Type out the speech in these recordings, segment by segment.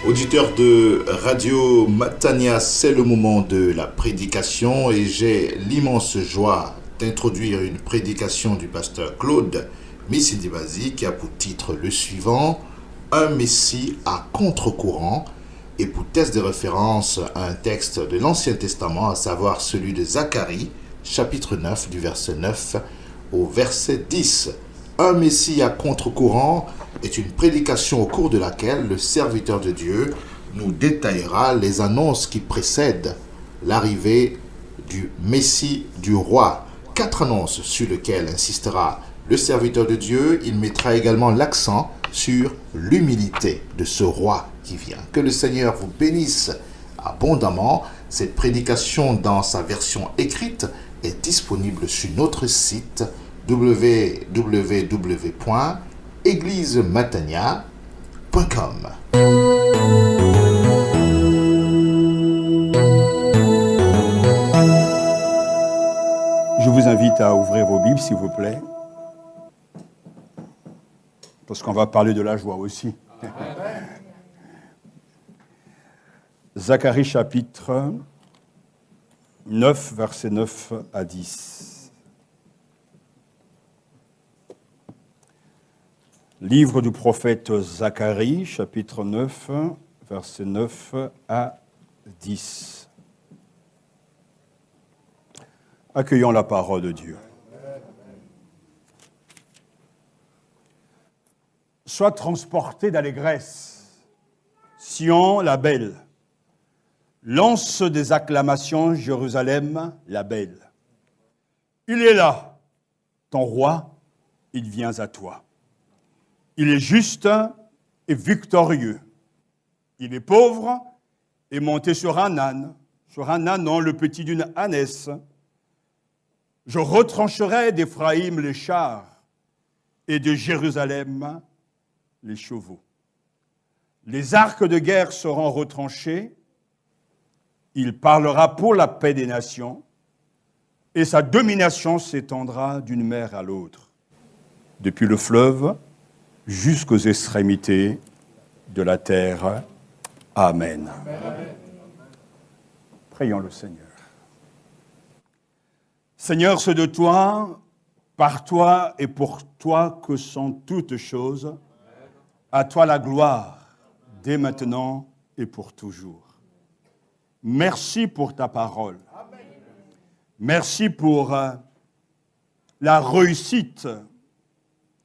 Auditeurs de Radio Matania, c'est le moment de la prédication et j'ai l'immense joie d'introduire une prédication du pasteur Claude Missidibazi qui a pour titre le suivant: Un Messie à contre-courant, et pour test de référence un texte de l'Ancien Testament, à savoir celui de Zacharie, chapitre 9, du verset 9 au verset 10. Un Messie à contre-courant est une prédication au cours de laquelle le serviteur de Dieu nous détaillera les annonces qui précèdent l'arrivée du Messie du roi. 4 annonces sur lesquelles insistera le serviteur de Dieu. Il mettra également l'accent sur l'humilité de ce roi qui vient. Que le Seigneur vous bénisse abondamment. Cette prédication dans sa version écrite est disponible sur notre site www.eglisematania.com. Je vous invite à ouvrir vos Bibles, s'il vous plaît, parce qu'on va parler de la joie aussi. Zacharie chapitre 9, versets 9 à 10. Livre du prophète Zacharie, chapitre 9, versets 9 à 10. Accueillons la parole de Dieu. Sois transporté d'allégresse, Sion la belle. Lance des acclamations, Jérusalem la belle. Il est là, ton roi, il vient à toi. Il est juste et victorieux. Il est pauvre et monté sur un âne, le petit d'une ânesse. Je retrancherai d'Éphraïm les chars et de Jérusalem les chevaux. Les arcs de guerre seront retranchés. Il parlera pour la paix des nations et sa domination s'étendra d'une mer à l'autre, depuis le fleuve jusqu'aux extrémités de la terre. Amen. Amen. Prions le Seigneur. Seigneur, c'est de toi, par toi et pour toi que sont toutes choses. À toi la gloire, dès maintenant et pour toujours. Merci pour ta parole. Merci pour la réussite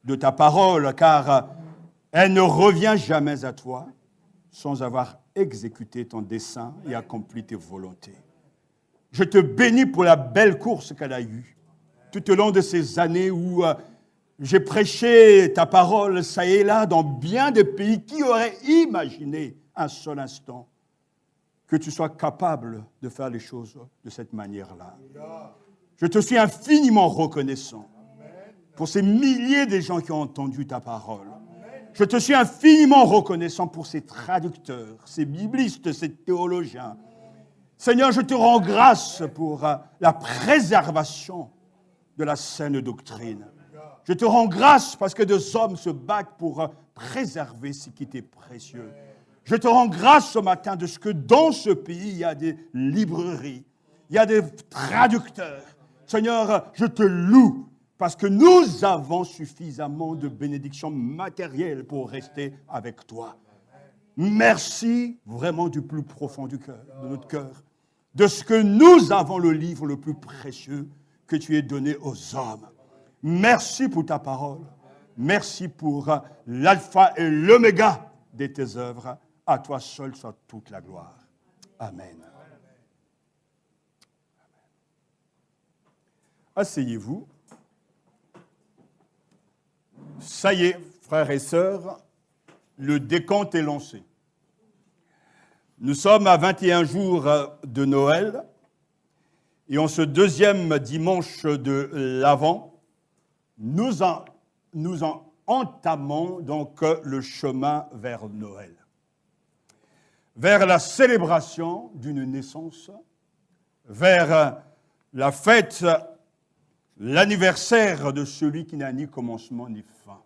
de ta parole, car elle ne revient jamais à toi sans avoir exécuté ton dessein et accompli tes volontés. Je te bénis pour la belle course qu'elle a eue tout au long de ces années où j'ai prêché ta parole, ça et là, dans bien de pays. Qui aurait imaginé un seul instant que tu sois capable de faire les choses de cette manière-là? Je te suis infiniment reconnaissant pour ces milliers de gens qui ont entendu ta parole. Je te suis infiniment reconnaissant pour ces traducteurs, ces biblistes, ces théologiens. Seigneur, je te rends grâce pour la préservation de la saine doctrine. Je te rends grâce parce que des hommes se battent pour préserver ce qui t'est précieux. Je te rends grâce ce matin de ce que dans ce pays, il y a des librairies, il y a des traducteurs. Seigneur, je te loue parce que nous avons suffisamment de bénédictions matérielles pour rester avec toi. Merci vraiment du plus profond du cœur, de notre cœur, de ce que nous avons le livre le plus précieux que tu aies donné aux hommes. Merci pour ta parole. Merci pour l'alpha et l'oméga de tes œuvres. À toi seul soit toute la gloire. Amen. Asseyez-vous. Ça y est, frères et sœurs, le décompte est lancé. Nous sommes à 21 jours de Noël et en ce deuxième dimanche de l'Avent, nous entamons donc le chemin vers Noël, vers la célébration d'une naissance, vers la fête, l'anniversaire de celui qui n'a ni commencement ni fin.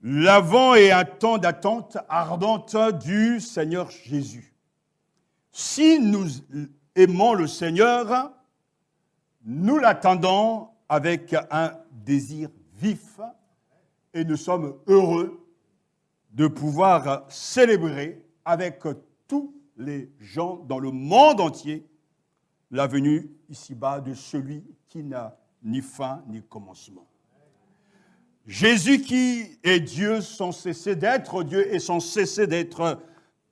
L'Avent est un temps d'attente ardente du Seigneur Jésus. Si nous aimons le Seigneur, nous l'attendons avec un désir vif et nous sommes heureux de pouvoir célébrer avec tous les gens dans le monde entier la venue ici-bas de celui qui n'a ni fin ni commencement. Jésus qui est Dieu sans cesser d'être Dieu et sans cesser d'être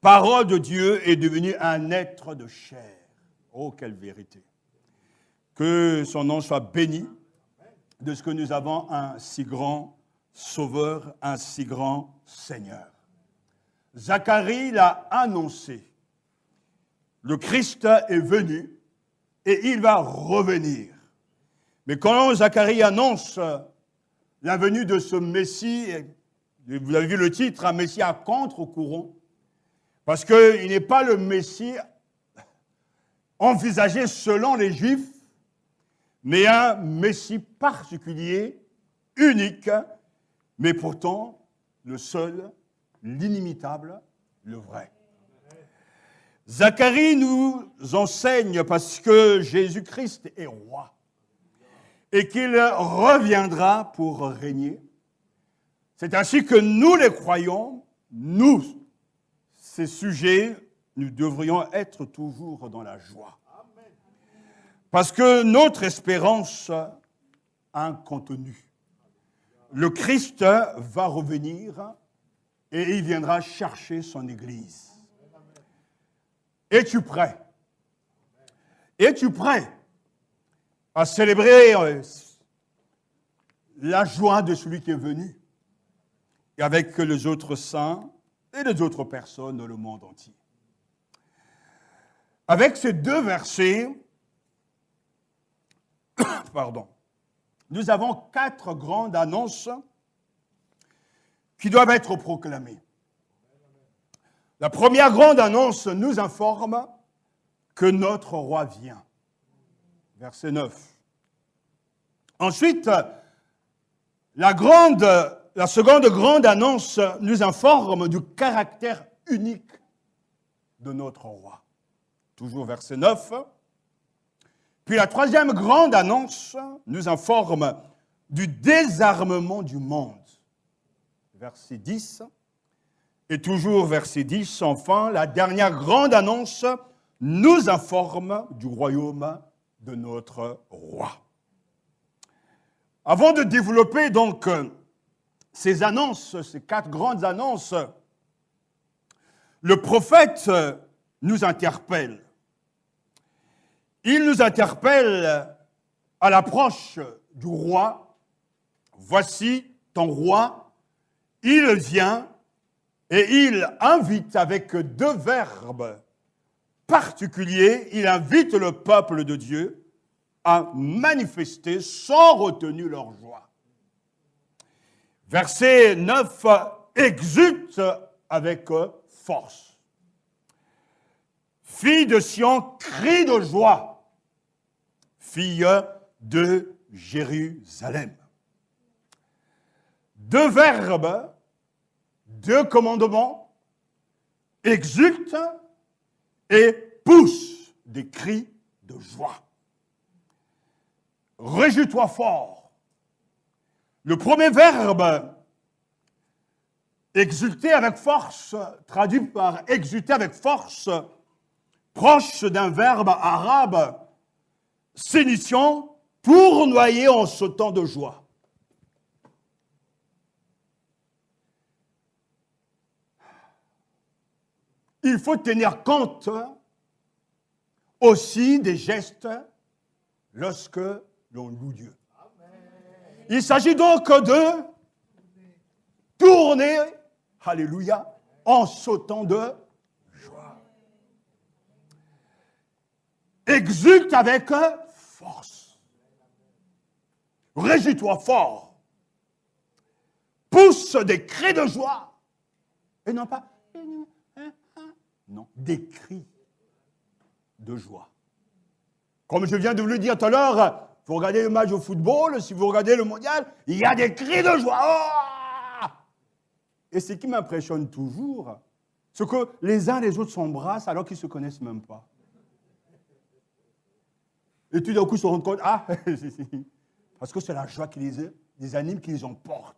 parole de Dieu est devenu un être de chair. Oh, quelle vérité! Que son nom soit béni de ce que nous avons un si grand Sauveur, un si grand Seigneur. Zacharie l'a annoncé. Le Christ est venu et il va revenir. Mais quand Zacharie annonce la venue de ce Messie, vous avez vu le titre, un Messie à contre-courant, parce qu'il n'est pas le Messie envisagé selon les Juifs, mais un Messie particulier, unique, mais pourtant le seul, l'inimitable, le vrai. Zacharie nous enseigne parce que Jésus-Christ est roi et qu'il reviendra pour régner. C'est ainsi que nous les croyants, nous, ces sujets, nous devrions être toujours dans la joie. Parce que notre espérance a un contenu. Le Christ va revenir et il viendra chercher son Église. Es-tu prêt? Es-tu prêt à célébrer la joie de celui qui est venu et avec les autres saints et les autres personnes dans le monde entier? Avec ces deux versets, nous avons 4 grandes annonces qui doivent être proclamées. La première grande annonce nous informe que notre roi vient. Verset 9. Ensuite, la seconde grande annonce nous informe du caractère unique de notre roi. Toujours verset 9. Puis la troisième grande annonce nous informe du désarmement du monde. Verset 10. Et toujours verset 10, enfin, la dernière grande annonce nous informe du royaume de notre roi. Avant de développer donc ces annonces, ces 4 grandes annonces, le prophète nous interpelle. Il nous interpelle à l'approche du roi. Voici ton roi, il vient et il invite avec 2 verbes particuliers, il invite le peuple de Dieu à manifester sans retenue leur joie. Verset 9, exulte avec force. Fille de Sion, crie de joie. Fille de Jérusalem. 2 verbes, 2 commandements, exulte et pousse des cris de joie. Réjouis-toi fort. Le premier verbe, exulter avec force, traduit par exulter avec force, proche d'un verbe arabe, signifiant tournoyer en sautant de joie. Il faut tenir compte aussi des gestes lorsque l'on loue Dieu. Il s'agit donc de tourner, alléluia, en sautant de joie. Exulte avec force. Réjouis-toi fort. poussent des cris de joie. Et non pas, non, des cris de joie. Comme je viens de vous le dire tout à l'heure, vous regardez le match de football, si vous regardez le mondial, il y a des cris de joie. Oh! Et ce qui m'impressionne toujours, c'est que les uns les autres s'embrassent alors qu'ils ne se connaissent même pas. Et tout d'un coup, ils se rendent compte, ah, parce que c'est la joie qui les anime, qui les emporte.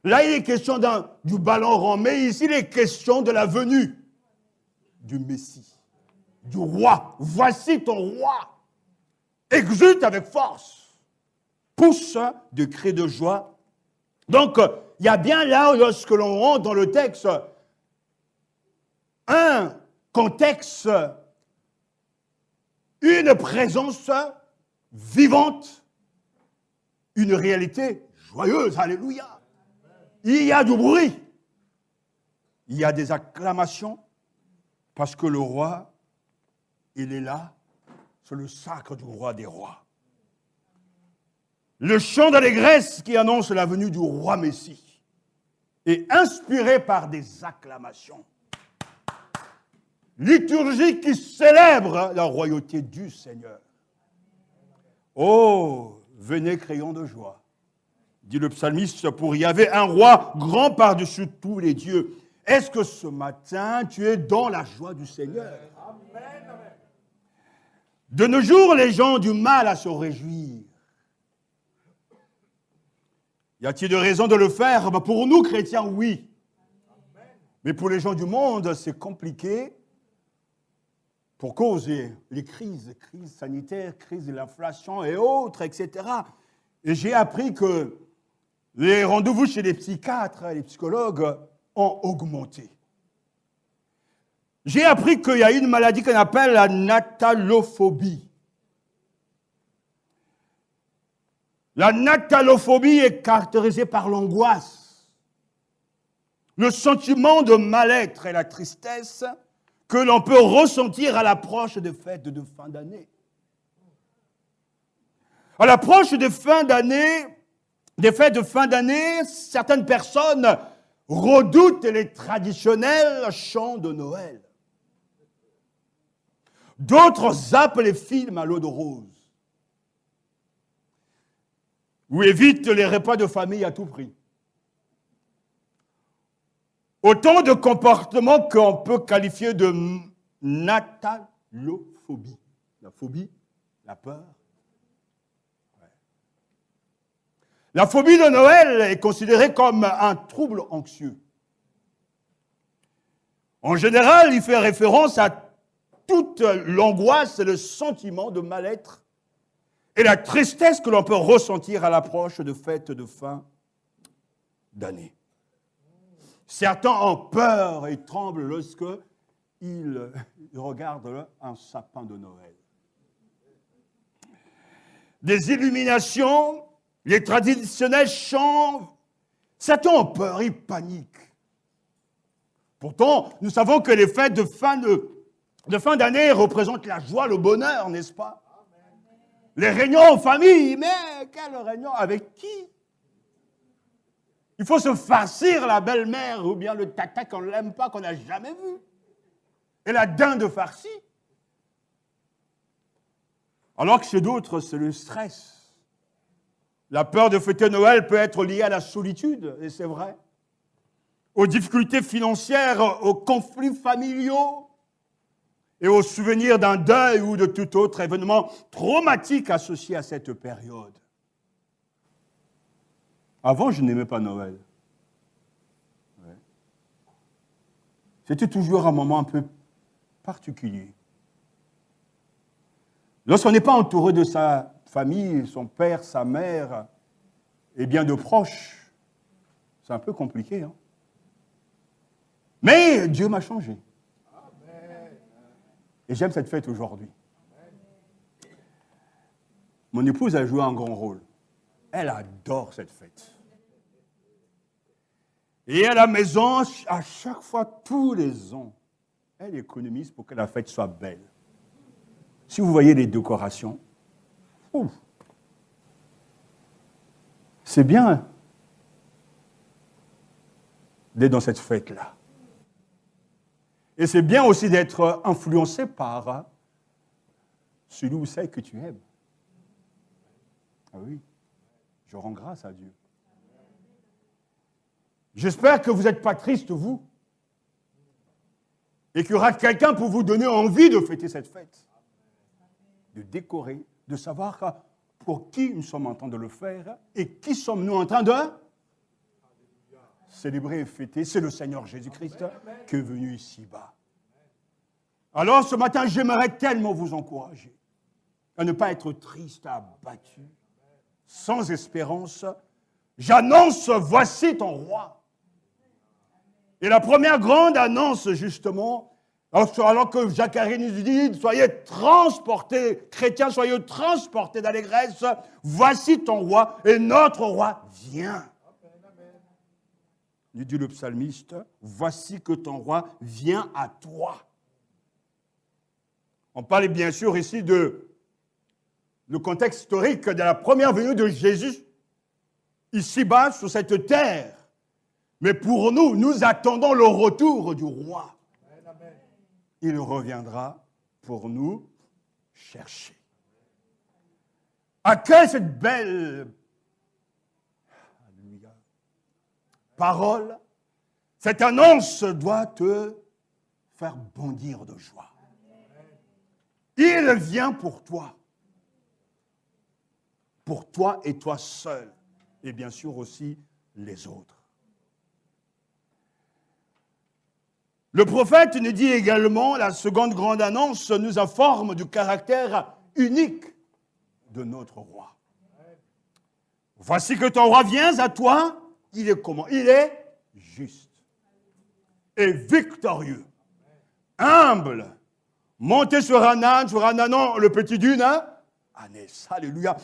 Là, il est question du ballon rond, mais ici, il est question de la venue du Messie, du roi. Voici ton roi. Exulte avec force. Pousse de cris de joie. Donc, il y a bien là, lorsque l'on rentre dans le texte, un contexte, une présence vivante, une réalité joyeuse. Alléluia. Il y a du bruit. Il y a des acclamations parce que le roi, il est là. C'est le sacre du roi des rois. Le chant d'allégresse qui annonce la venue du roi Messie est inspiré par des acclamations. Liturgie qui célèbre la royauté du Seigneur. Oh, venez crions de joie, dit le psalmiste, pour Yahvé, un roi grand par-dessus tous les dieux. Est-ce que ce matin, tu es dans la joie du Seigneur? Amen. De nos jours, les gens ont du mal à se réjouir. Y a-t-il de raison de le faire? Pour nous, chrétiens, oui. Mais pour les gens du monde, c'est compliqué pour cause des crises sanitaires, crise de l'inflation et autres, etc. Et j'ai appris que les rendez-vous chez les psychiatres et les psychologues ont augmenté. J'ai appris qu'il y a une maladie qu'on appelle la natalophobie. La natalophobie est caractérisée par l'angoisse, le sentiment de mal-être et la tristesse que l'on peut ressentir à l'approche des fêtes de fin d'année. À l'approche des fêtes de fin d'année, certaines personnes redoutent les traditionnels chants de Noël. D'autres zappent les films à l'eau de rose ou évitent les repas de famille à tout prix. Autant de comportements qu'on peut qualifier de natalophobie. La phobie, la peur. Ouais. La phobie de Noël est considérée comme un trouble anxieux. En général, il fait référence à toute l'angoisse et le sentiment de mal-être et la tristesse que l'on peut ressentir à l'approche de fêtes de fin d'année. Certains ont peur et tremblent lorsqu'ils regardent un sapin de Noël. Des illuminations, les traditionnels chants, certains ont peur, ils paniquent. Pourtant, nous savons que les fêtes de fin d'année représentent la joie, le bonheur, n'est-ce pas? Les réunions en famille, mais quelle réunion? Avec qui? Il faut se farcir la belle-mère ou bien le tata qu'on n'aime pas, qu'on n'a jamais vu. Et la dinde farcie. Alors que chez d'autres, c'est le stress. La peur de fêter Noël peut être liée à la solitude, et c'est vrai. Aux difficultés financières, aux conflits familiaux et aux souvenirs d'un deuil ou de tout autre événement traumatique associé à cette période. Avant, je n'aimais pas Noël. Ouais. C'était toujours un moment un peu particulier. Lorsqu'on n'est pas entouré de sa famille, son père, sa mère, et bien de proches, c'est un peu compliqué. Hein? Mais Dieu m'a changé. Et j'aime cette fête aujourd'hui. Mon épouse a joué un grand rôle. Elle adore cette fête. Et à la maison, à chaque fois, tous les ans, elle économise pour que la fête soit belle. Si vous voyez les décorations, c'est bien. d'être dans cette fête-là. Et c'est bien aussi d'être influencé par celui ou celle que tu aimes. Ah oui, je rends grâce à Dieu. J'espère que vous n'êtes pas triste, vous, et qu'il y aura quelqu'un pour vous donner envie de fêter cette fête, de décorer, de savoir pour qui nous sommes en train de le faire et qui sommes-nous en train de célébrer et fêter. C'est le Seigneur Jésus-Christ qui est venu ici-bas. Alors ce matin, j'aimerais tellement vous encourager à ne pas être triste, abattu, sans espérance. J'annonce, voici ton roi. Et la première grande annonce, justement, alors que Zacharie nous dit, soyez transportés, chrétiens, soyez transportés d'allégresse, voici ton roi, et notre roi vient. Nous dit le psalmiste, voici que ton roi vient à toi. On parle bien sûr ici de le contexte historique de la première venue de Jésus, ici-bas, sur cette terre. Mais pour nous, nous attendons le retour du roi. Il reviendra pour nous chercher. À quelle cette belle parole, cette annonce doit te faire bondir de joie. Il vient pour toi et toi seul, et bien sûr aussi les autres. Le prophète nous dit également, la seconde grande annonce nous informe du caractère unique de notre roi. Voici que ton roi vient à toi, il est comment? Il est juste et victorieux, humble, monté sur un âne, non, le petit dune, ânesse, alléluia.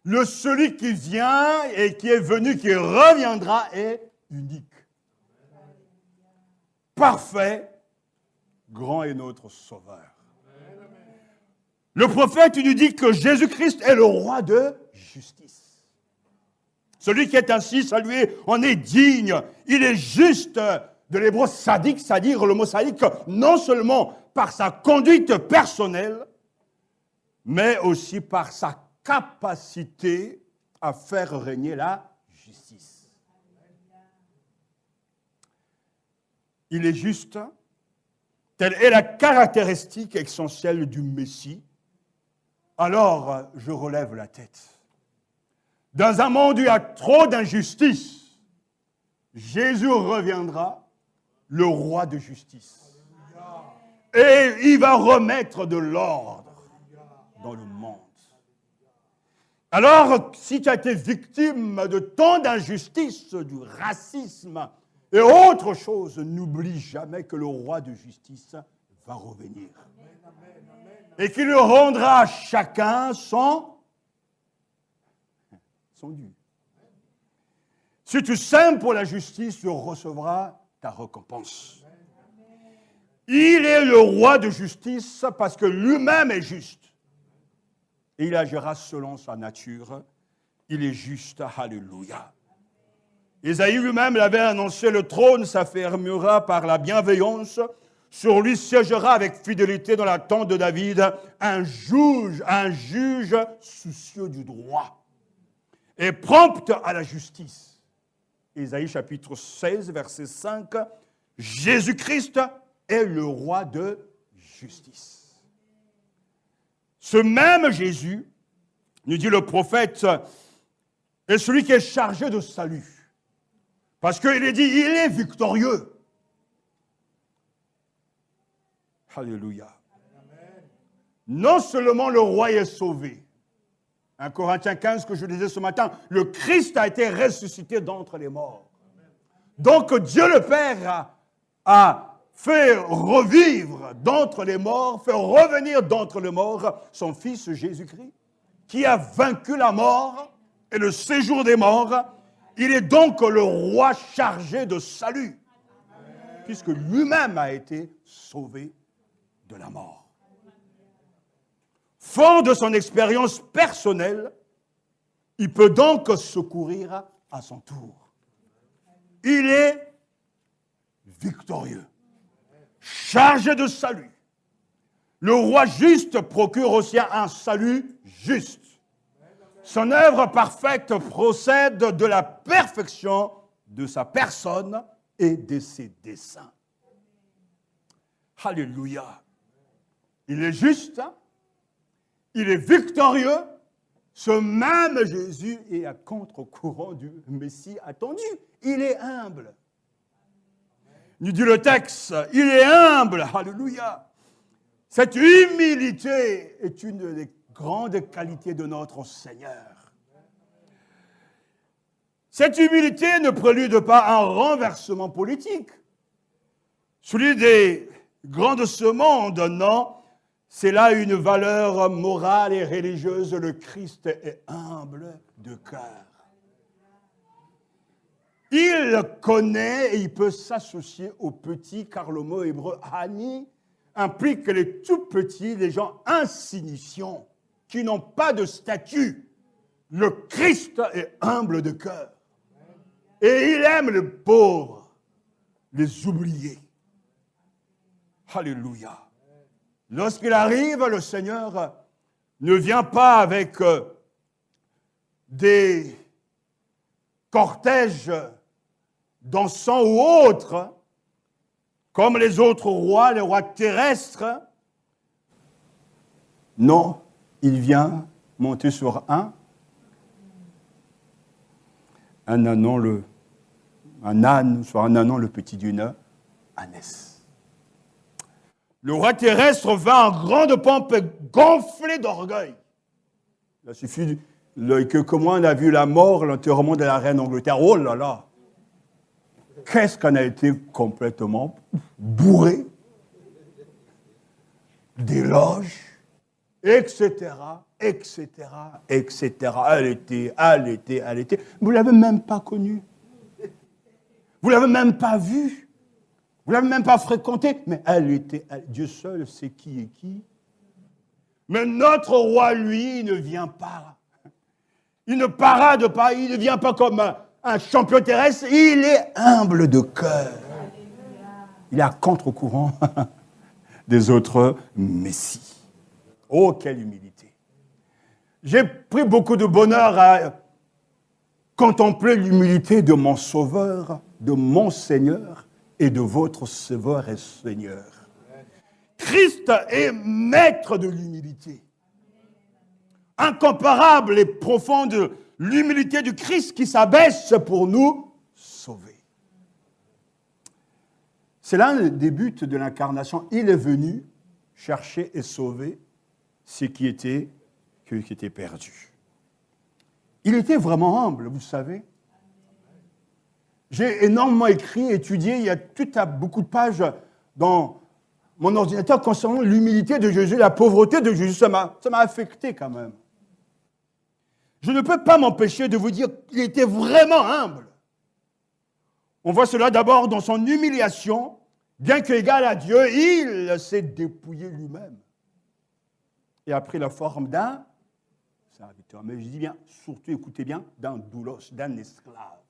Celui qui vient et qui est venu, qui reviendra, est unique. Parfait, grand est notre Sauveur. Le prophète nous dit que Jésus-Christ est le roi de justice. Celui qui est ainsi salué en est digne. Il est juste de l'hébreu sadique, c'est-à-dire le mot sadique, non seulement par sa conduite personnelle, mais aussi par sa capacité à faire régner la justice. Il est juste, telle est la caractéristique essentielle du Messie. Alors, je relève la tête. Dans un monde où il y a trop d'injustice, Jésus reviendra, le roi de justice. Et il va remettre de l'ordre dans le monde. Alors, si tu as été victime de tant d'injustice, du racisme, et autre chose, n'oublie jamais que le roi de justice va revenir. Et qu'il rendra à chacun son dû. Si tu sèmes pour la justice, tu recevras ta récompense. Il est le roi de justice parce que lui-même est juste. Et il agira selon sa nature. Il est juste, alléluia. Isaïe lui-même l'avait annoncé, le trône s'affermira par la bienveillance, sur lui siégera avec fidélité dans la tente de David un juge soucieux du droit et prompt à la justice. Isaïe chapitre 16, verset 5, Jésus-Christ est le roi de justice. Ce même Jésus, nous dit le prophète, est celui qui est chargé de salut. Parce qu'il est dit, il est victorieux. Alléluia. Non seulement le roi est sauvé. 1 Corinthiens 15, que je disais ce matin, le Christ a été ressuscité d'entre les morts. Donc Dieu le Père a fait revivre d'entre les morts, fait revenir d'entre les morts son Fils Jésus-Christ, qui a vaincu la mort et le séjour des morts. Il est donc le roi chargé de salut, puisque lui-même a été sauvé de la mort. Fort de son expérience personnelle, il peut donc secourir à son tour. Il est victorieux, chargé de salut. Le roi juste procure aussi un salut juste. Son œuvre parfaite procède de la perfection de sa personne et de ses desseins. Alléluia. Il est juste, il est victorieux. Ce même Jésus est à contre-courant du Messie attendu. Il est humble. Nous dit le texte, il est humble. Alléluia. Cette humilité est une des grandes qualités de notre Seigneur. Cette humilité ne prélude pas un renversement politique. Celui des grands de ce monde, non. C'est là une valeur morale et religieuse. Le Christ est humble de cœur. Il connaît et il peut s'associer aux petits, car le mot hébreu ani implique les tout petits, les gens insignifiants, qui n'ont pas de statut. Le Christ est humble de cœur. Et il aime les pauvres, les oubliés. Alléluia. Lorsqu'il arrive, le Seigneur ne vient pas avec des cortèges d'encens ou autres, comme les autres rois, les rois terrestres. Non, il vient monter sur un âne, sur un ânon, le petit d'une ânesse. Le roi terrestre va en grande pompe gonflé d'orgueil. Il suffit que comment on a vu la mort, l'enterrement de la reine d'Angleterre. Oh là là! Qu'est-ce qu'on a été complètement bourré d'éloges, etc., etc., etc. Elle était. Vous ne l'avez même pas connue. Vous ne l'avez même pas vue. Vous ne l'avez même pas fréquentée. Mais Dieu seul sait qui est qui. Mais notre roi, lui, il ne vient pas. Il ne parade pas, il ne vient pas comme un champion terrestre, il est humble de cœur. Il est à contre-courant des autres messies. Oh, quelle humilité. J'ai pris beaucoup de bonheur à contempler l'humilité de mon Sauveur, de mon Seigneur et de votre Sauveur et Seigneur. Christ est maître de l'humilité. Incomparable et profonde l'humilité du Christ qui s'abaisse pour nous sauver. C'est là le début de l'incarnation. Il est venu chercher et sauver ce qui était perdu. Il était vraiment humble, vous savez. J'ai énormément écrit, étudié, il y a beaucoup de pages dans mon ordinateur concernant l'humilité de Jésus, la pauvreté de Jésus. Ça m'a affecté quand même. Je ne peux pas m'empêcher de vous dire qu'il était vraiment humble. On voit cela d'abord dans son humiliation. Bien qu'égal à Dieu, il s'est dépouillé lui-même. Et a pris la forme d'un serviteur. Mais je dis bien, surtout écoutez bien, d'un doulos, d'un esclave.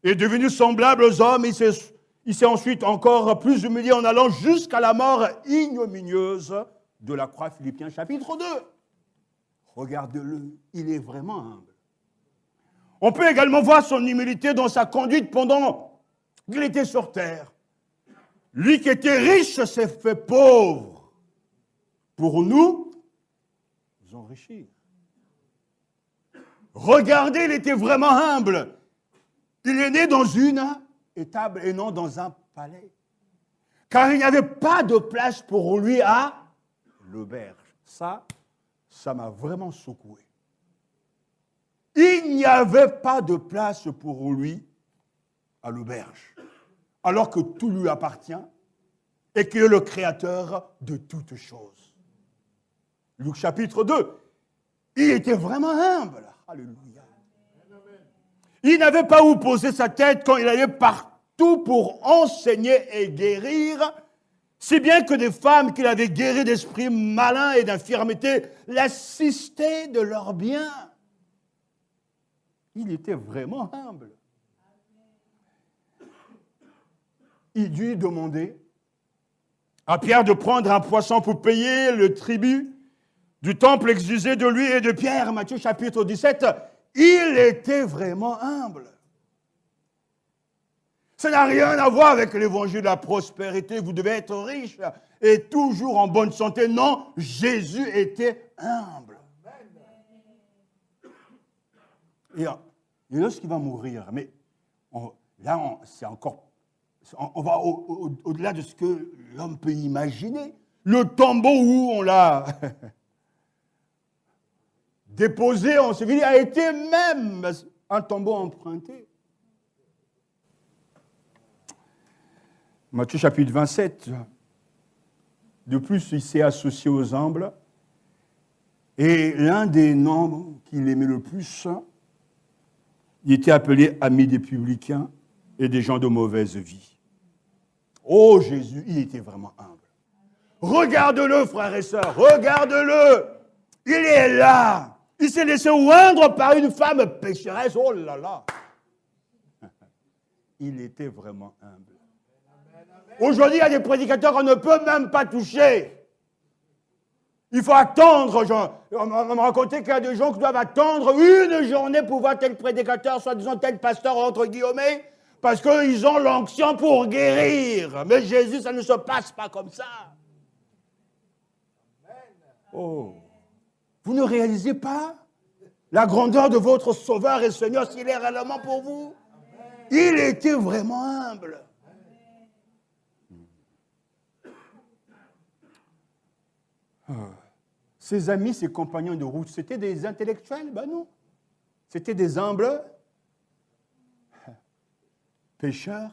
Il est devenu semblable aux hommes. Il s'est ensuite encore plus humilié en allant jusqu'à la mort ignominieuse de la croix. Philippiens chapitre 2. Regardez-le, il est vraiment humble. On peut également voir son humilité dans sa conduite pendant qu'il était sur terre. Lui qui était riche s'est fait pauvre pour nous enrichir. Regardez, il était vraiment humble. Il est né dans une étable et non dans un palais. Car il n'y avait pas de place pour lui à l'auberge. Ça m'a vraiment secoué. Il n'y avait pas de place pour lui à l'auberge, alors que tout lui appartient et qu'il est le créateur de toutes choses. Luc chapitre 2, il était vraiment humble. Alléluia. Il n'avait pas où poser sa tête quand il allait partout pour enseigner et guérir, si bien que des femmes qu'il avait guéries d'esprits malins et d'infirmités l'assistaient de leurs biens. Il était vraiment humble. il dut demander à Pierre de prendre un poisson pour payer le tribut du temple exigé de lui et de Pierre. Matthieu chapitre 17, il était vraiment humble. Ça n'a rien à voir avec l'évangile de la prospérité. Vous devez être riche et toujours en bonne santé. Non, Jésus était humble. Et lorsqu'il va mourir, mais c'est encore... On va au-delà de ce que l'homme peut imaginer. Le tombeau où on l'a déposé en Séville a été même un tombeau emprunté. Matthieu chapitre 27. De plus, il s'est associé aux humbles. Et l'un des noms qu'il aimait le plus, il était appelé ami des publicains et des gens de mauvaise vie. Oh Jésus, il était vraiment humble. Regarde-le, frères et sœurs, regarde-le. Il est là. Il s'est laissé oindre par une femme pécheresse. Oh là là. Il était vraiment humble. Aujourd'hui, il y a des prédicateurs qu'on ne peut même pas toucher. Il faut attendre. On me racontait qu'il y a des gens qui doivent attendre une journée pour voir tel prédicateur, soi-disant tel pasteur, entre guillemets, parce qu'ils ont l'onction pour guérir. Mais Jésus, ça ne se passe pas comme ça. Oh. Vous ne réalisez pas la grandeur de votre Sauveur et Seigneur s'il est réellement pour vous? Il était vraiment humble. Ses amis, ses compagnons de route, c'était des intellectuels? Ben non. C'était des humbles pêcheurs,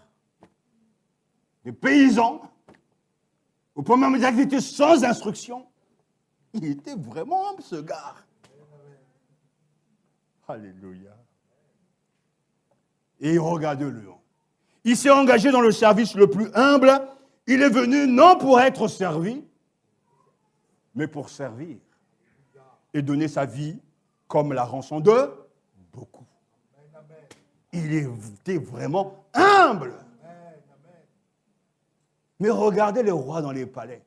des paysans, au point même dire qu'il était sans instruction. Il était vraiment humble, ce gars. Alléluia. Et regardez-le. Il s'est engagé dans le service le plus humble. Il est venu non pour être servi, mais pour servir et donner sa vie comme la rançon de beaucoup. Il était vraiment humble. Mais regardez les rois dans les palais.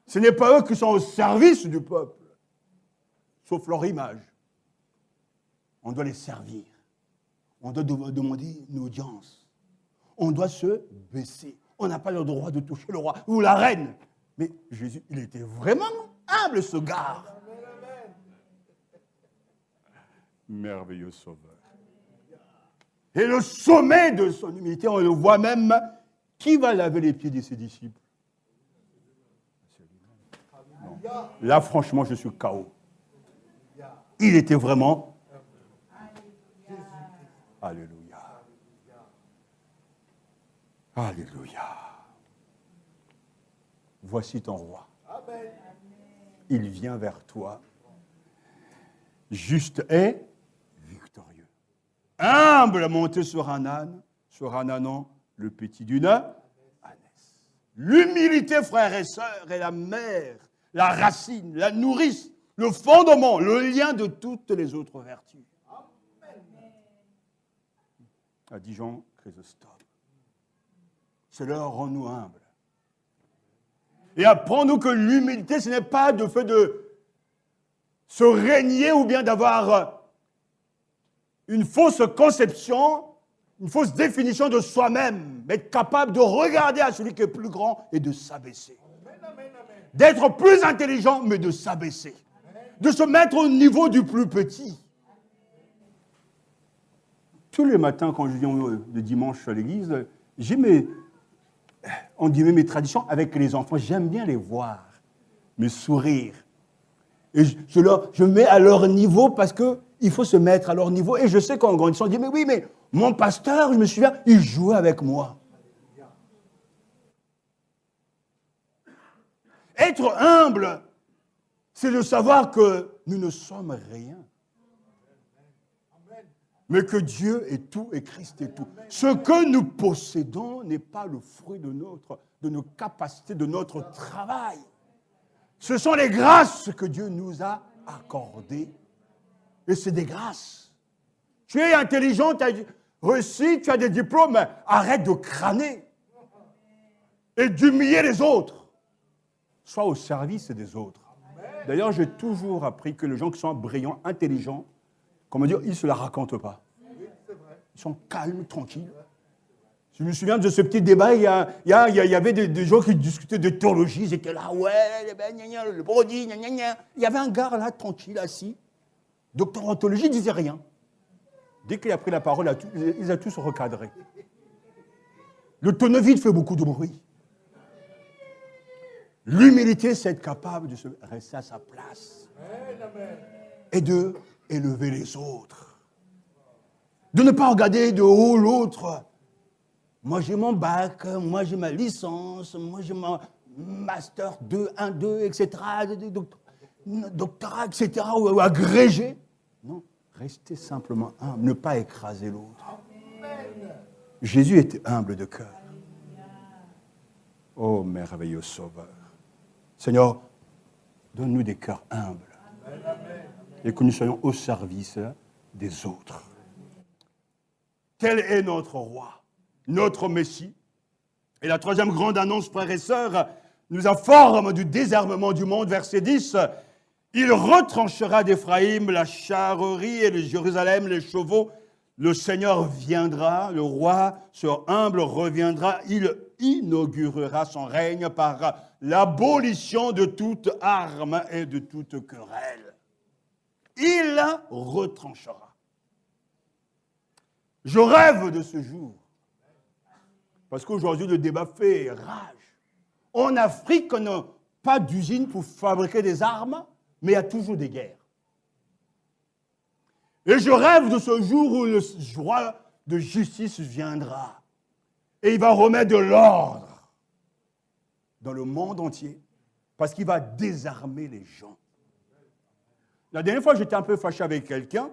Ce n'est pas eux qui sont au service du peuple, sauf leur image. On doit les servir. On doit demander une audience. On doit se baisser. On n'a pas le droit de toucher le roi ou la reine. Mais Jésus, il était vraiment humble, ce gars. Merveilleux Sauveur. Et le sommet de son humilité, on le voit même, qui va laver les pieds de ses disciples? Non. Là, franchement, je suis KO. Il était vraiment... Alléluia. Alléluia. Voici ton roi. Il vient vers toi, juste et victorieux. Humble, monté sur un âne, le petit d'une ânesse. L'humilité, frères et sœurs, est la mère, la racine, la nourrice, le fondement, le lien de toutes les autres vertus. A dit Jean Chrysostome. Cela rend-nous humbles. Et apprends-nous que l'humilité, ce n'est pas de fait de se régner ou bien d'avoir une fausse conception, une fausse définition de soi-même, mais être capable de regarder à celui qui est plus grand et de s'abaisser. D'être plus intelligent, mais de s'abaisser. De se mettre au niveau du plus petit. Tous les matins, quand je viens le dimanche à l'église, on dit mes traditions avec les enfants. J'aime bien les voir, me sourire. Et je mets à leur niveau parce qu'il faut se mettre à leur niveau. Et je sais qu'en grandissant, on dit, mais oui, mais mon pasteur, je me souviens, il jouait avec moi. Être humble, c'est de savoir que nous ne sommes rien. Mais que Dieu est tout et Christ est tout. Ce que nous possédons n'est pas le fruit de nos capacités, de notre travail. Ce sont les grâces que Dieu nous a accordées. Et c'est des grâces. Tu es intelligent, réussis, tu as des diplômes, mais arrête de crâner et d'humilier les autres. Sois au service des autres. D'ailleurs, j'ai toujours appris que les gens qui sont brillants, intelligents, comment dire, ils ne se la racontent pas. Ils sont calmes, tranquilles. Je me souviens de ce petit débat, il y avait des gens qui discutaient de théologie, ils étaient là, ouais, le brody, gna, gna, gna. Il y avait un gars là, tranquille, assis, docteur en théologie, il ne disait rien. Dès qu'il a pris la parole, ils ont tous recadré. Le tonneau vide fait beaucoup de bruit. L'humilité, c'est être capable de se rester à sa place et de élever les autres. De ne pas regarder de haut l'autre. Moi, j'ai mon bac, moi, j'ai ma licence, moi, j'ai mon master 2, 1, 2, etc., doctorat, etc., ou agrégé. Non, restez simplement humble, ne pas écraser l'autre. Jésus était humble de cœur. Oh, merveilleux Sauveur. Seigneur, donne-nous des cœurs humbles et que nous soyons au service des autres. Tel est notre roi. Notre Messie. Et la troisième grande annonce, frères et sœurs, nous informe du désarmement du monde, verset 10. Il retranchera d'Éphraïm la charrerie et de Jérusalem les chevaux. Le Seigneur viendra, le roi sur humble reviendra. Il inaugurera son règne par l'abolition de toute arme et de toute querelle. Il retranchera. Je rêve de ce jour. Parce qu'aujourd'hui, le débat fait rage. En Afrique, on n'a pas d'usine pour fabriquer des armes, mais il y a toujours des guerres. Et je rêve de ce jour où le roi de justice viendra. Et il va remettre de l'ordre dans le monde entier, parce qu'il va désarmer les gens. La dernière fois, j'étais un peu fâché avec quelqu'un,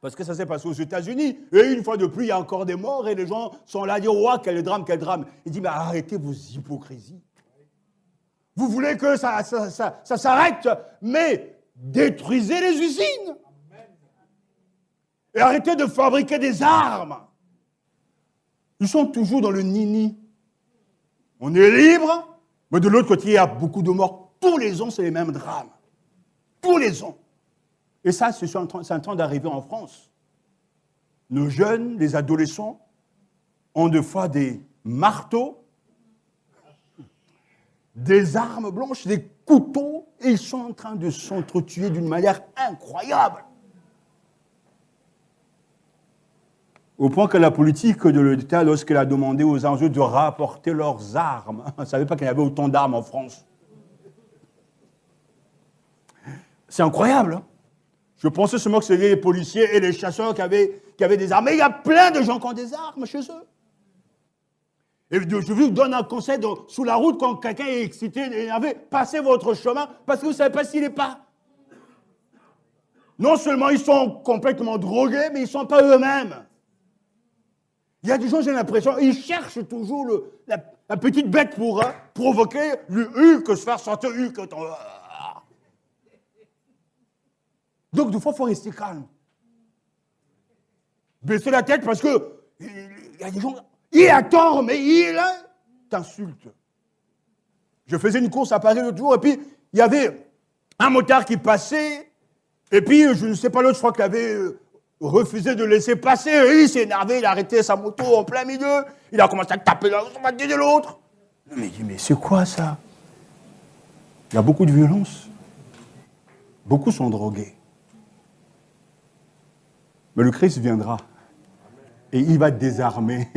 parce que ça s'est passé aux États-Unis. Et une fois de plus, il y a encore des morts et les gens sont là à dire « Ouah, quel drame, quel drame !» Il dit « Mais arrêtez vos hypocrisies. Vous voulez que ça s'arrête, mais détruisez les usines. Et arrêtez de fabriquer des armes. » Ils sont toujours dans le nini. On est libre, mais de l'autre côté, il y a beaucoup de morts. Tous les ans, c'est les mêmes drames. Tous les ans. Et ça, c'est en train d'arriver en France. Nos jeunes, les adolescents, ont des fois des marteaux, des armes blanches, des couteaux, et ils sont en train de s'entretuer d'une manière incroyable. Au point que la politique de l'État, lorsqu'elle a demandé aux enjeux de rapporter leurs armes, on ne savait pas qu'il y avait autant d'armes en France. C'est incroyable, hein? Je pensais seulement que c'était les policiers et les chasseurs qui avaient des armes. Mais il y a plein de gens qui ont des armes chez eux. Et je vous donne un conseil sous la route quand quelqu'un est excité, énervé, passez votre chemin parce que vous ne savez pas s'il n'est pas. Non seulement ils sont complètement drogués, mais ils ne sont pas eux-mêmes. Il y a des gens, j'ai l'impression, ils cherchent toujours la petite bête pour provoquer le que se faire sortir quand on... Donc, des fois, il faut rester calme. Baisser la tête parce que il y a des gens... Il a tort, mais il t'insulte. Je faisais une course à Paris l'autre jour, et puis il y avait un motard qui passait, et puis, je ne sais pas l'autre, je crois qu'il avait refusé de laisser passer. Et il s'est énervé, il a arrêté sa moto en plein milieu, il a commencé à taper dans la moitié de l'autre. Mais il dit, mais c'est quoi ça? Il y a beaucoup de violence. Beaucoup sont drogués. Mais le Christ viendra et il va désarmer.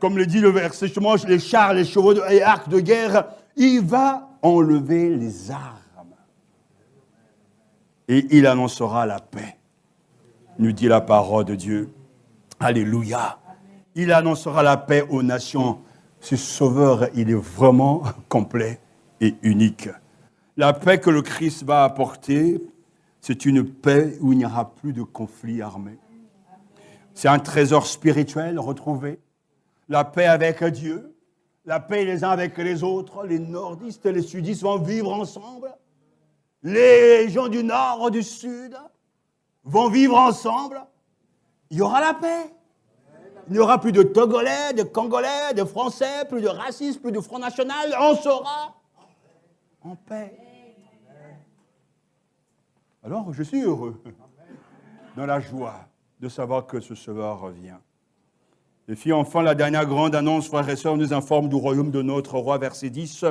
Comme le dit le verset, justement, les chars, les chevaux et arcs de guerre, il va enlever les armes. Et il annoncera la paix, nous dit la parole de Dieu. Alléluia. Il annoncera la paix aux nations. Ce sauveur, il est vraiment complet et unique. La paix que le Christ va apporter, c'est une paix où il n'y aura plus de conflits armés. C'est un trésor spirituel retrouvé. La paix avec Dieu, la paix les uns avec les autres. Les nordistes et les sudistes vont vivre ensemble. Les gens du nord et du sud vont vivre ensemble. il y aura la paix. Il n'y aura plus de Togolais, de Congolais, de Français, plus de racisme, plus de Front National. On sera en paix. Alors, je suis heureux, dans la joie de savoir que ce Sauveur revient. Et puis enfin, la dernière grande annonce, frères et sœurs, nous informe du royaume de notre roi, verset 10.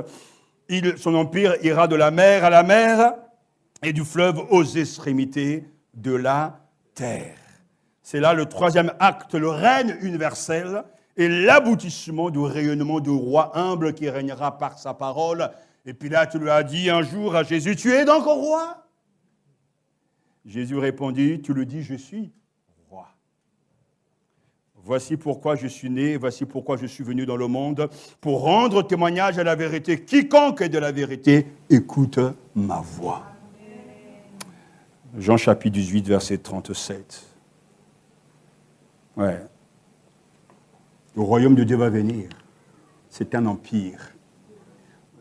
Son empire ira de la mer à la mer et du fleuve aux extrémités de la terre. C'est là le troisième acte, le règne universel et l'aboutissement du rayonnement du roi humble qui régnera par sa parole. Et Pilate lui a dit un jour à Jésus, « Tu es donc roi ?» Jésus répondit, « Tu le dis, je suis roi. Voici pourquoi je suis né, voici pourquoi je suis venu dans le monde, pour rendre témoignage à la vérité. Quiconque est de la vérité, écoute ma voix. » Jean chapitre 18, verset 37. Ouais. Le royaume de Dieu va venir. C'est un empire.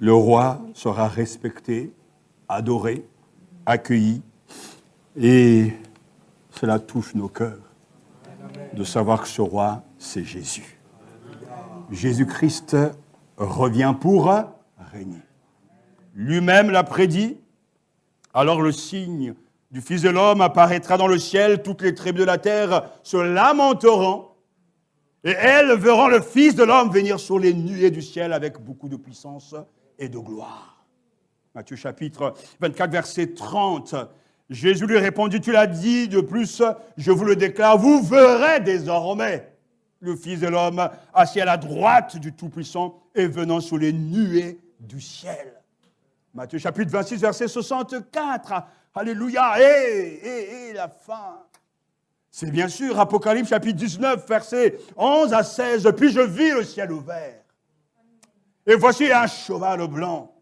Le roi sera respecté, adoré, accueilli. Et cela touche nos cœurs de savoir que ce roi, c'est Jésus. Jésus-Christ revient pour régner. Lui-même l'a prédit. Alors le signe du Fils de l'homme apparaîtra dans le ciel, toutes les tribus de la terre se lamenteront, et elles verront le Fils de l'homme venir sur les nuées du ciel avec beaucoup de puissance et de gloire. Matthieu chapitre 24, verset 30. Jésus lui répondit, tu l'as dit, de plus, je vous le déclare, vous verrez désormais le Fils de l'homme assis à la droite du Tout-Puissant et venant sur les nuées du ciel. Matthieu chapitre 26, verset 64. Alléluia, et la fin. C'est bien sûr Apocalypse chapitre 19, versets 11 à 16. Puis je vis le ciel ouvert. Et voici un cheval blanc.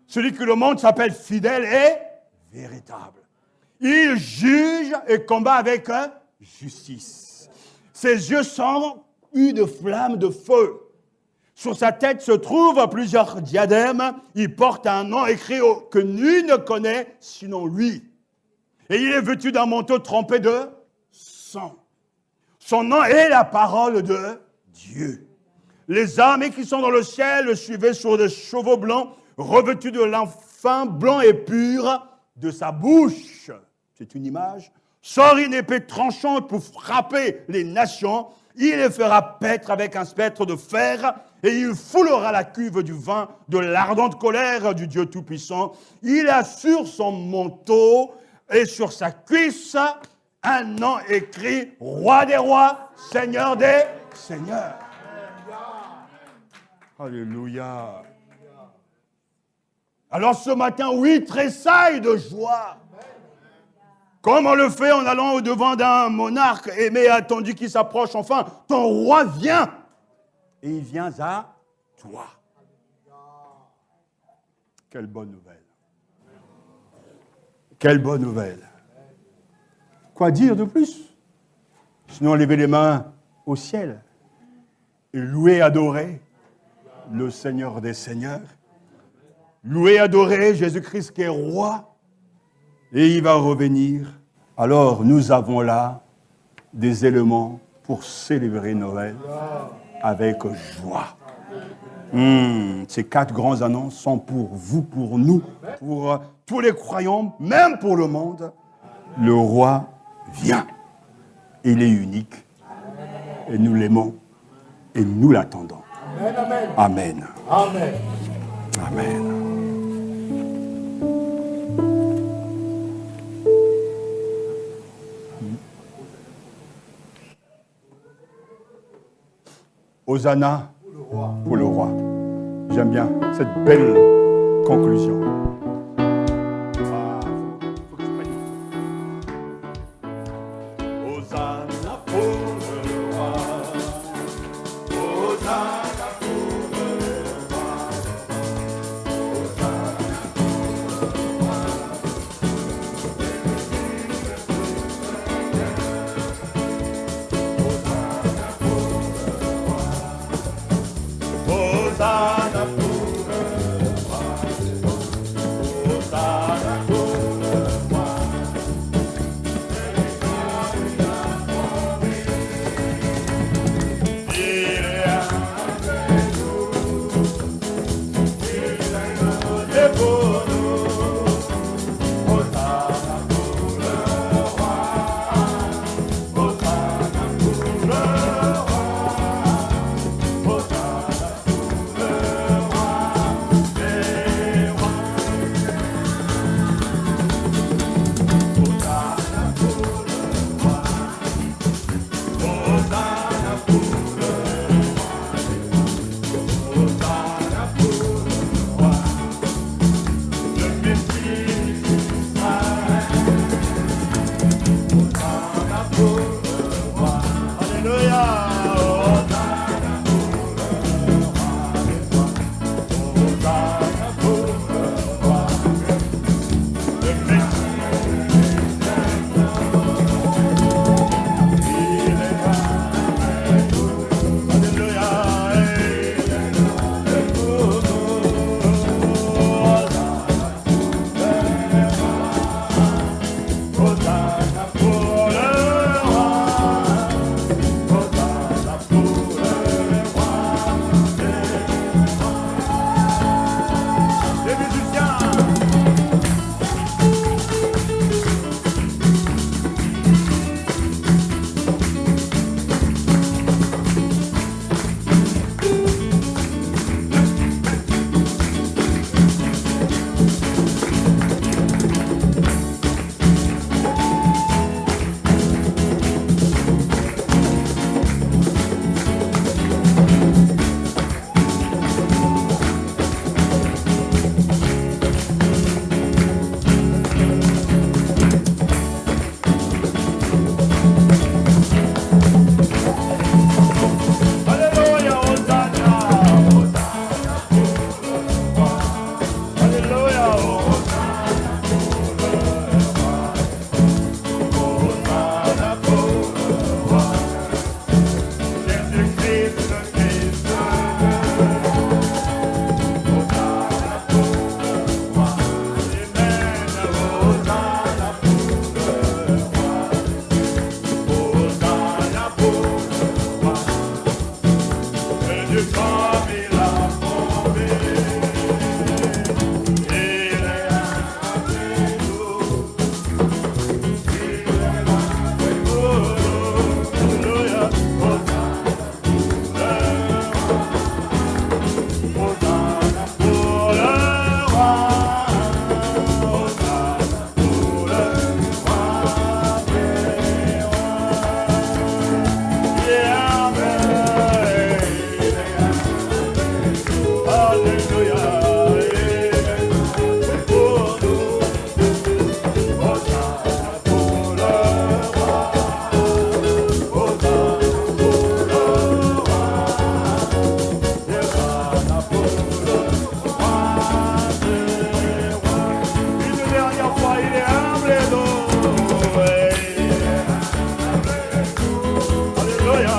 Celui que le monde s'appelle fidèle et véritable. Il juge et combat avec justice. Ses yeux sont une flamme de feu. Sur sa tête se trouvent plusieurs diadèmes. Il porte un nom écrit que nul ne connaît sinon lui. Et il est vêtu d'un manteau trempé de sang. Son nom est la parole de Dieu. Les armées qui sont dans le ciel le suivaient sur des chevaux blancs, revêtus de lin fin, blanc et pur. De sa bouche, c'est une image, sort une épée tranchante pour frapper les nations. Il les fera paître avec un spectre de fer et il foulera la cuve du vin de l'ardente colère du Dieu Tout-Puissant. Il a sur son manteau et sur sa cuisse un nom écrit « Roi des rois, Seigneur des seigneurs ». Alléluia. Alors ce matin, oui, tressaille de joie. Comme on le fait en allant au-devant d'un monarque aimé et attendu qui s'approche, enfin, ton roi vient. Et il vient à toi. Quelle bonne nouvelle. Quelle bonne nouvelle. Quoi dire de plus? Sinon, lever les mains au ciel et louer, adorer le Seigneur des Seigneurs. Louer, adorer Jésus-Christ qui est roi. Et il va revenir. Alors, nous avons là des éléments pour célébrer Noël avec joie. Ces 4 grandes annonces sont pour vous, pour nous, pour tous les croyants, même pour le monde. Le roi vient. Il est unique. Et nous l'aimons. Et nous l'attendons. Amen. Amen. Amen. Hosanna pour le roi. J'aime bien cette belle conclusion. Hosanna pour le roi. Hosanna pour le roi. Hosanna pour le roi. Hosanna pour le roi. première fois, il est humble et doux. Alléluia.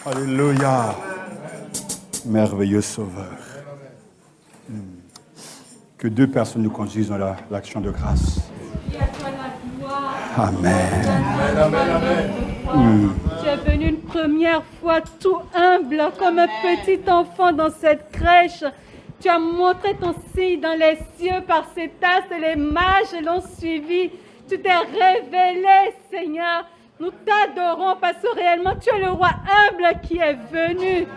Alléluia. Merveilleux Sauveur. Que deux personnes nous conduisent dans l'action de grâce. Amen. Tu es venu une première fois tout humble, comme un petit enfant dans cette crèche. Tu as montré ton signe dans les cieux par ces tasses et les mages l'ont suivi. Tu t'es révélé, Seigneur. Nous t'adorons parce que réellement tu es le roi humble qui est venu.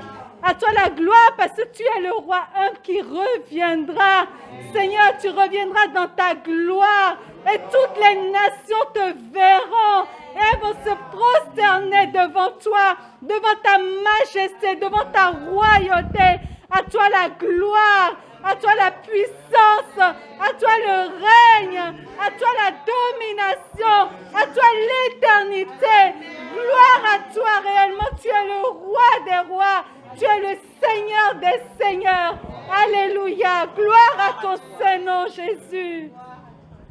À toi la gloire parce que tu es le roi humble qui reviendra. Seigneur, tu reviendras dans ta gloire et toutes les nations te verront et elles vont se prosterner devant toi, devant ta majesté, devant ta royauté. À toi la gloire, à toi la puissance, à toi le règne, à toi la domination, à toi l'éternité. Gloire à toi réellement, tu es le roi des rois, tu es le Seigneur des seigneurs. Alléluia, gloire à ton Saint-Nom Jésus.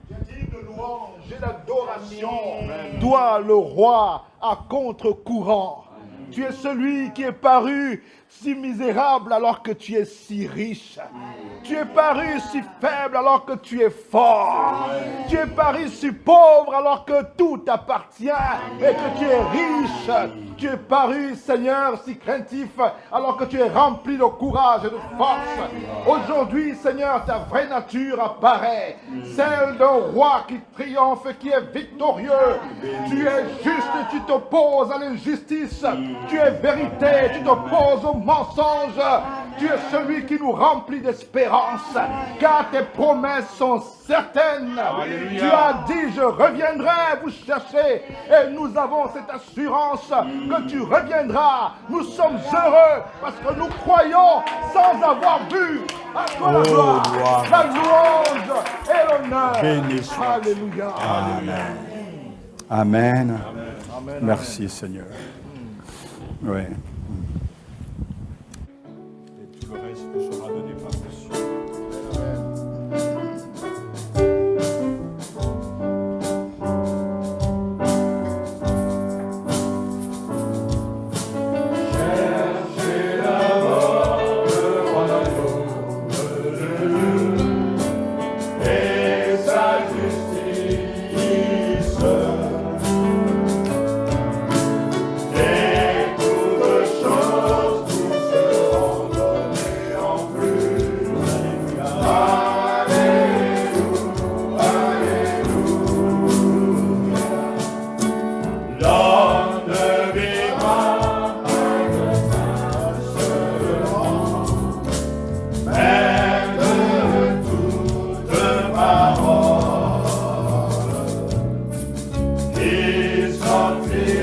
De louange et d'adoration doit le roi à contre-courant. Tu es celui qui est paru si misérable alors que tu es si riche. Tu es paru si faible alors que tu es fort. Tu es paru si pauvre alors que tout t'appartient et que tu es riche. Tu es paru, Seigneur, si craintif alors que tu es rempli de courage et de force. Aujourd'hui, Seigneur, ta vraie nature apparaît. Celle d'un roi qui triomphe et qui est victorieux. Tu es juste, tu t'opposes à l'injustice. Tu es vérité, tu t'opposes au mensonge. Tu es celui qui nous remplit d'espérance, car tes promesses sont certaines. Alléluia. Tu as dit, je reviendrai vous chercher, et nous avons cette assurance que tu reviendras. Nous sommes heureux parce que nous croyons sans avoir vu. À toi la gloire, la louange et l'honneur. Béni soit. Alléluia. Amen. Amen. Amen. Merci Seigneur. Oui. Et tout le reste nous sera donné par Monsieur. Say